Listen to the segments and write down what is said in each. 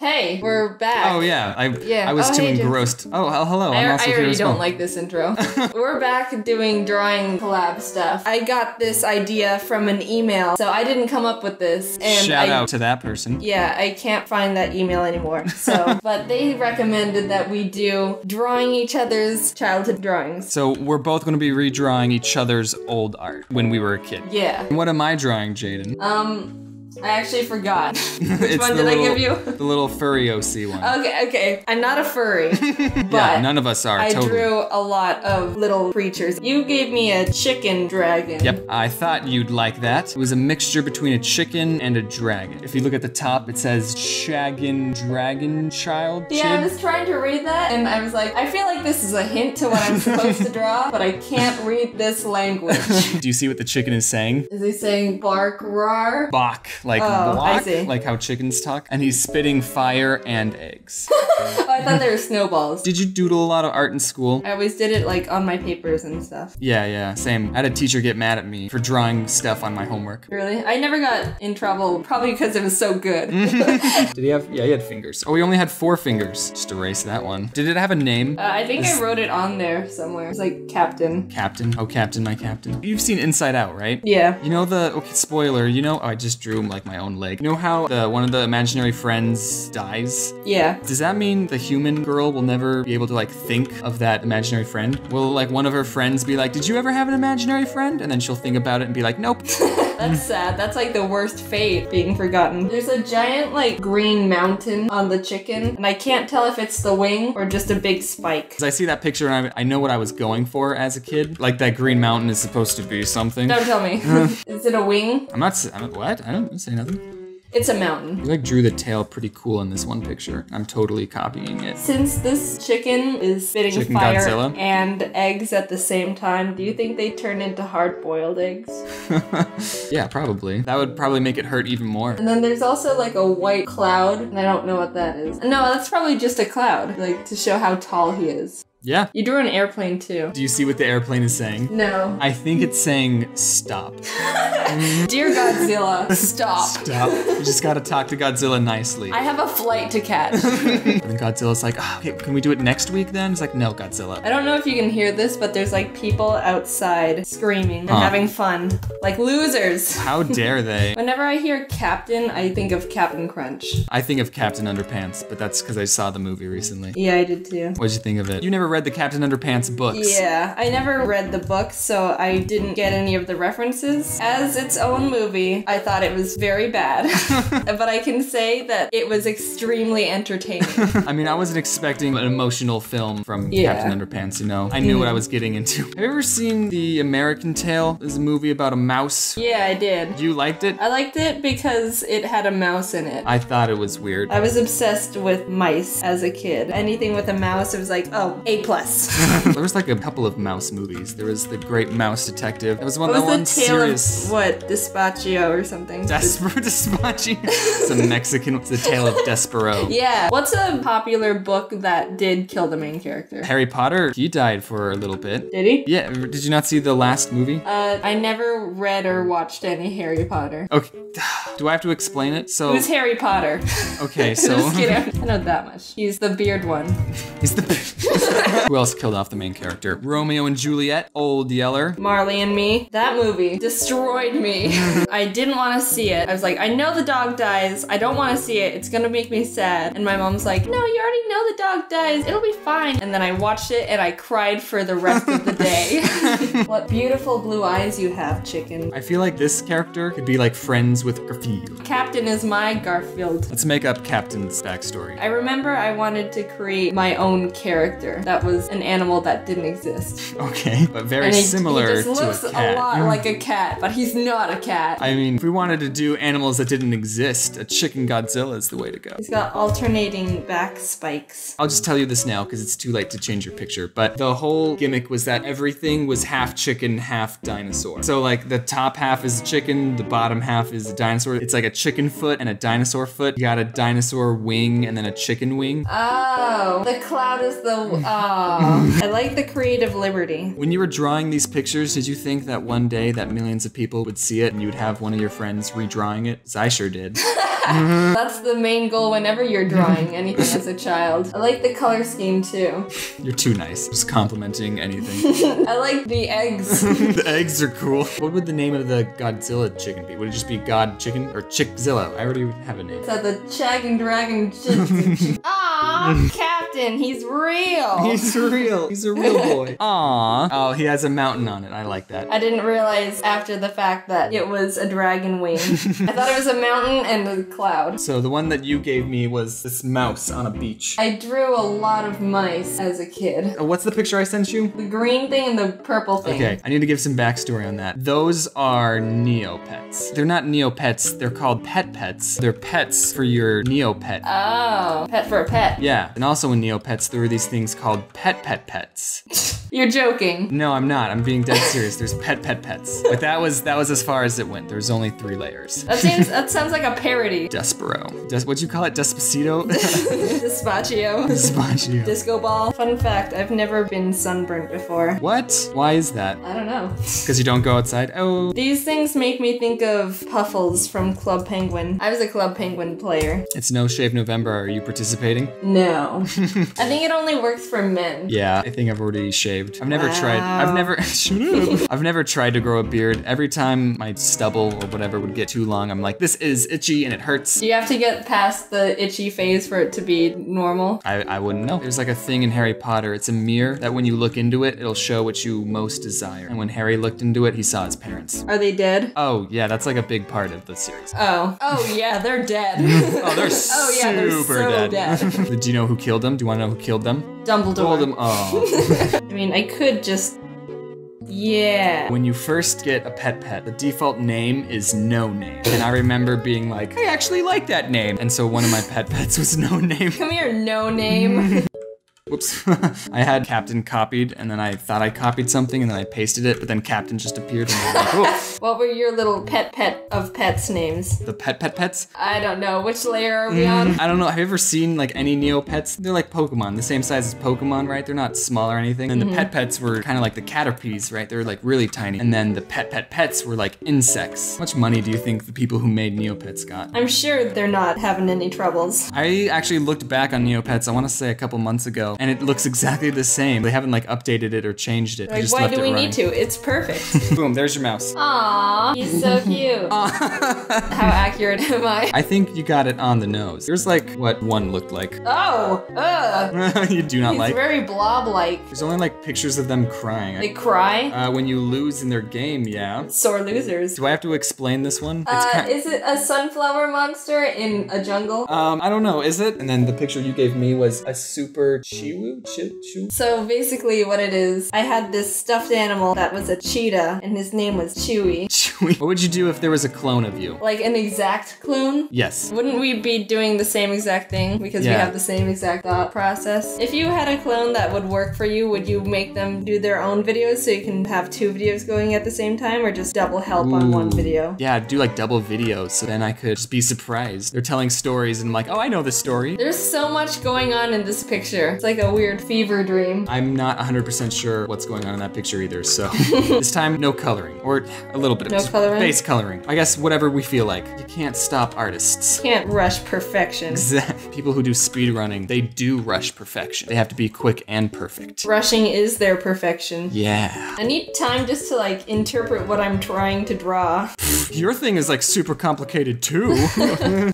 Hey, we're back. Oh yeah, I was too engrossed. Oh, hello. I'm also here I already as well. don't like this intro. We're back doing drawing collab stuff. I got this idea from an email, so I didn't come up with this. And Shout out to that person. Yeah, I can't find that email anymore. So, but they recommended that we do drawing each other's childhood drawings. So we're both going to be redrawing each other's old art when we were a kid. Yeah. What am I drawing, Jaiden? I actually forgot. Which one did I give you? The little furry OC one. Okay. I'm not a furry, but yeah, none of us are, I totally. drew a lot of little creatures. You gave me a chicken dragon. Yep, I thought you'd like that. It was a mixture between a chicken and a dragon. If you look at the top, it says Shaggin Dragon Child. Yeah, I was trying to read that, and I was like, I feel like this is a hint to what I'm supposed to draw, but I can't read this language. Do you see what the chicken is saying? Is he saying bark rar? Bok, like Oh, block, I see. like how chickens talk. And he's spitting fire and eggs. Oh, I thought they were snowballs. Did you doodle a lot of art in school? I always did it like on my papers and stuff. Yeah, same. I had a teacher get mad at me for drawing stuff on my homework. Really? I never got in trouble, probably because it was so good. Did he have? Yeah, he had fingers. Oh, he only had 4 fingers. Just erase that one. Did it have a name? I think I wrote it on there somewhere. It's like Captain. Captain. Oh, Captain, my Captain. You've seen Inside Out, right? Yeah. You know okay, spoiler, oh, I just drew like my own leg. You know how one of the imaginary friends dies? Yeah. Does that mean the human girl will never be able to like think of that imaginary friend? Will like one of her friends be like, did you ever have an imaginary friend? And then she'll think about it and be like, nope. That's sad. That's like the worst fate, being forgotten. There's a giant like green mountain on the chicken, and I can't tell if it's the wing or just a big spike. Cause I see that picture and I know what I was going for as a kid. Like that green mountain is supposed to be something. Don't tell me. Is it a wing? What? I don't say nothing. It's a mountain. You like drew the tail pretty cool in this one picture. I'm totally copying it. Since this chicken is spitting Chicken fire Godzilla? and eggs at the same time, do you think they turn into hard-boiled eggs? Yeah, probably. That would probably make it hurt even more. And then there's also like a white cloud, and I don't know what that is. No, that's probably just a cloud, like to show how tall he is. Yeah. You drew an airplane too. Do you see what the airplane is saying? No. I think it's saying stop. Dear Godzilla, stop. Stop. You just gotta talk to Godzilla nicely. I have a flight to catch. And then Godzilla's like, oh, okay, can we do it next week then? It's like, no, Godzilla. I don't know if you can hear this, but there's like people outside screaming and having fun. Like losers. How dare they? Whenever I hear Captain, I think of Captain Crunch. I think of Captain Underpants, but that's because I saw the movie recently. Yeah, I did too. What'd you think of it? You never read the Captain Underpants books. Yeah, I never read the book, so I didn't get any of the references. As its own movie, I thought it was very bad. But I can say that it was extremely entertaining. I mean, I wasn't expecting an emotional film from Captain Underpants, I knew what I was getting into. Have you ever seen The American Tail? There's a movie about a mouse. Yeah, I did. You liked it? I liked it because it had a mouse in it. I thought it was weird. I was obsessed with mice as a kid. Anything with a mouse, it was like, oh, A+. There was like a couple of mouse movies. There was The Great Mouse Detective. That was one of the ones serious. Of what? Despacio or something? Despacio? It's a Mexican, it's the Tale of Despero. Yeah. What's a popular book that did kill the main character? Harry Potter, he died for a little bit. Did he? Yeah, did you not see the last movie? I never read or watched any Harry Potter. Okay, do I have to explain it? So who's Harry Potter? Okay, so Just kidding. I know that much. He's the beard one. He's the Who else killed off the main character? Romeo and Juliet, Old Yeller. Marley and Me. That movie destroyed me. I didn't want to see it. I was like, I know the dog dies. I don't want to see it. It's gonna make me sad. And my mom's like, no, you already know the dog dies. It'll be fine. And then I watched it and I cried for the rest of the day. What beautiful blue eyes you have, chicken. I feel like this character could be like friends with Garfield. Captain is my Garfield. Let's make up Captain's backstory. I remember I wanted to create my own character that was an animal that didn't exist. Okay, but very similar to a cat. He just looks a lot like a cat, but he's not a cat. I mean, if we wanted to do animals that didn't exist, a chicken Godzilla is the way to go. He's got alternating back spikes. I'll just tell you this now because it's too late to change your picture, but the whole gimmick was that everything was half chicken, half dinosaur. So like the top half is chicken, the bottom half is a dinosaur. It's like a chicken foot and a dinosaur foot. You got a dinosaur wing and then a chicken wing. Oh, the cloud is the I like the creative liberty. When you were drawing these pictures, did you think that one day that millions of people would see it and you'd have one of your friends redrawing it? 'Cause I sure did. That's the main goal whenever you're drawing anything as a child. I like the color scheme too. You're too nice. Just complimenting anything. I like the eggs. The eggs are cool. What would the name of the Godzilla chicken be? Would it just be God Chicken or Chickzilla? I already have a name. So the Chaggin' Dragon Aw, Captain, he's real. He's real. He's a real boy. Aww. Oh, he has a mountain on it. I like that. I didn't realize after the fact that it was a dragon wing. I thought it was a mountain and a cloud. So the one that you gave me was this mouse on a beach. I drew a lot of mice as a kid. What's the picture I sent you? The green thing and the purple thing. Okay, I need to give some backstory on that. Those are Neopets. They're not Neopets, they're called pet pets. They're pets for your Neopet. Oh, pet for a pet. Yeah, and also in Neopets, there were these things called pets. You're joking. No, I'm not. I'm being dead serious. There's pets. But that was as far as it went. There's only 3 layers. That sounds like a parody. Despero. What'd you call it? Despacito? Despacio. Despacio. Disco ball. Fun fact, I've never been sunburnt before. What? Why is that? I don't know. Because you don't go outside? Oh. These things make me think of Puffles from Club Penguin. I was a Club Penguin player. It's No Shave November. Are you participating? No. I think it only works for men. Yeah, I think I've already shaved. I've never tried. Shut up. I've never tried to grow a beard. Every time my stubble or whatever would get too long, I'm like, this is itchy and it hurts. You have to get past the itchy phase for it to be normal. I wouldn't know. There's like a thing in Harry Potter. It's a mirror that when you look into it, it'll show what you most desire. And when Harry looked into it, he saw his parents. Are they dead? Oh, yeah, that's like a big part of the series. Oh. Oh, yeah, they're dead. Oh, they're they're super so dead. Do you know who killed them? Do you want to know who killed them? Dumbledore. Told them. Oh. I mean, I could just... Yeah. When you first get a pet, the default name is No Name. And I remember being like, I actually like that name. And so one of my pets was No Name. Come here, No Name. Whoops. I had Captain copied, and then I thought I copied something, and then I pasted it, but then Captain just appeared, and I was like, oh. What were your little pet of pets names? The pets? I don't know. Which layer are we on? I don't know. Have you ever seen like any Neopets? They're like Pokemon, the same size as Pokemon, right? They're not small or anything. And the pets were kind of like the Caterpies, right? They're like really tiny. And then the pets were like insects. How much money do you think the people who made Neopets got? I'm sure they're not having any troubles. I actually looked back on Neopets, I want to say a couple months ago, and it looks exactly the same. They haven't like updated it or changed it. Like, why do we need to? It's perfect. Boom, there's your mouse. Aww, he's so cute. How accurate am I? I think you got it on the nose. Here's like what one looked like. Oh, You do not he's like? very blob-like. There's only like pictures of them crying. They cry? When you lose in their game, yeah. Sore losers. Do I have to explain this one? Is it a sunflower monster in a jungle? I don't know, is it? And then the picture you gave me was a super Chiwu? So basically what it is, I had this stuffed animal that was a cheetah, and his name was Chewy. Chewy. What would you do if there was a clone of you? Like an exact clone? Yes. Wouldn't we be doing the same exact thing? Because we have the same exact thought process. If you had a clone that would work for you, would you make them do their own videos so you can have 2 videos going at the same time, or just double help on one video? Yeah, do like double videos, so then I could just be surprised. They're telling stories and I'm like, oh, I know this story. There's so much going on in this picture. It's like a weird fever dream. I'm not 100% sure what's going on in that picture either, so this time no coloring, or a little bit of No coloring? base coloring. I guess whatever we feel like. You can't stop artists. Can't rush perfection. Exactly. People who do speed running, they do rush perfection. They have to be quick and perfect. Rushing is their perfection. Yeah. I need time just to like interpret what I'm trying to draw. Your thing is like super complicated too.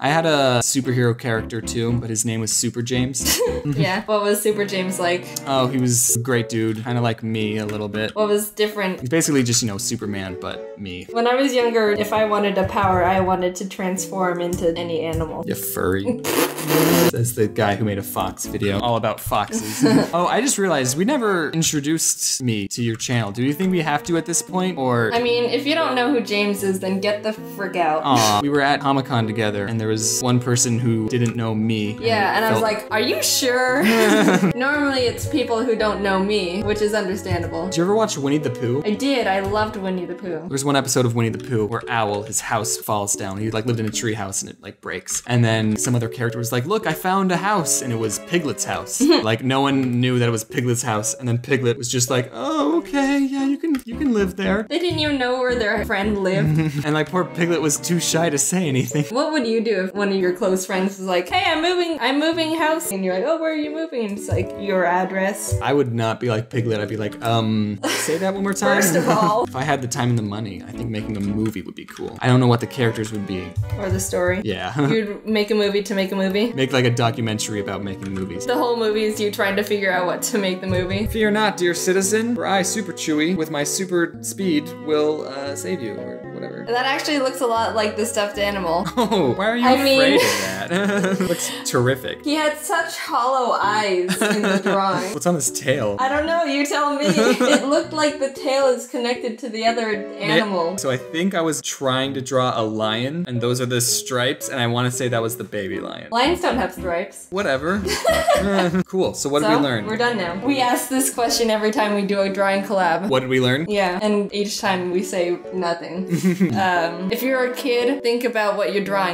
I had a superhero character too, but his name was Super James. Yeah. What was Super James like? Oh, he was a great dude. Kind of like me a little bit. What was different? He's basically just, you know, Superman, but me. When I was younger, if I wanted a power, I wanted to transform into any animal. You furry. That's the guy who made a fox video all about foxes. Oh, I just realized we never introduced me to your channel. Do you think we have to at this point, or? I mean, if you don't know who James is, then get the frick out. Aw, we were at Comic-Con together, and there was one person who didn't know me. Yeah, and I was like, are you sure? Normally it's people who don't know me, which is understandable. Did you ever watch Winnie the Pooh? I did. I loved Winnie the Pooh. There's one episode of Winnie the Pooh where Owl, his house falls down. He like lived in a tree house and it like breaks. And then some other character was was like, look, I found a house, and it was Piglet's house. Like no one knew that it was Piglet's house, and then Piglet was just like, oh, okay, yeah, you can live there. They didn't even know where their friend lived. And like poor Piglet was too shy to say anything. What would you do if one of your close friends was like, hey, I'm moving house, and you're like, oh, where are you moving? And it's like, your address. I would not be like Piglet. I'd be like, say that one more time. First of all. If I had the time and the money, I think making a movie would be cool. I don't know what the characters would be. Or the story. Yeah. You'd make a movie to make a movie? Make like a documentary about making movies. The whole movie is you trying to figure out what to make the movie. Fear not, dear citizen, for I, Super Chewy, with my super speed, will save you, or whatever. That actually looks a lot like the stuffed animal. Oh, why are you afraid of that? Looks terrific. He had such hollow eyes in the drawing. What's on his tail? I don't know, you tell me. It looked like the tail is connected to the other animal. So I think I was trying to draw a lion, and those are the stripes, and I want to say that was the baby lion. Lions don't have stripes. Whatever. Cool, so what did we learn? We're done now. We ask this question every time we do a drawing collab. What did we learn? Yeah, and each time we say nothing. If you're a kid, think about what you're drawing.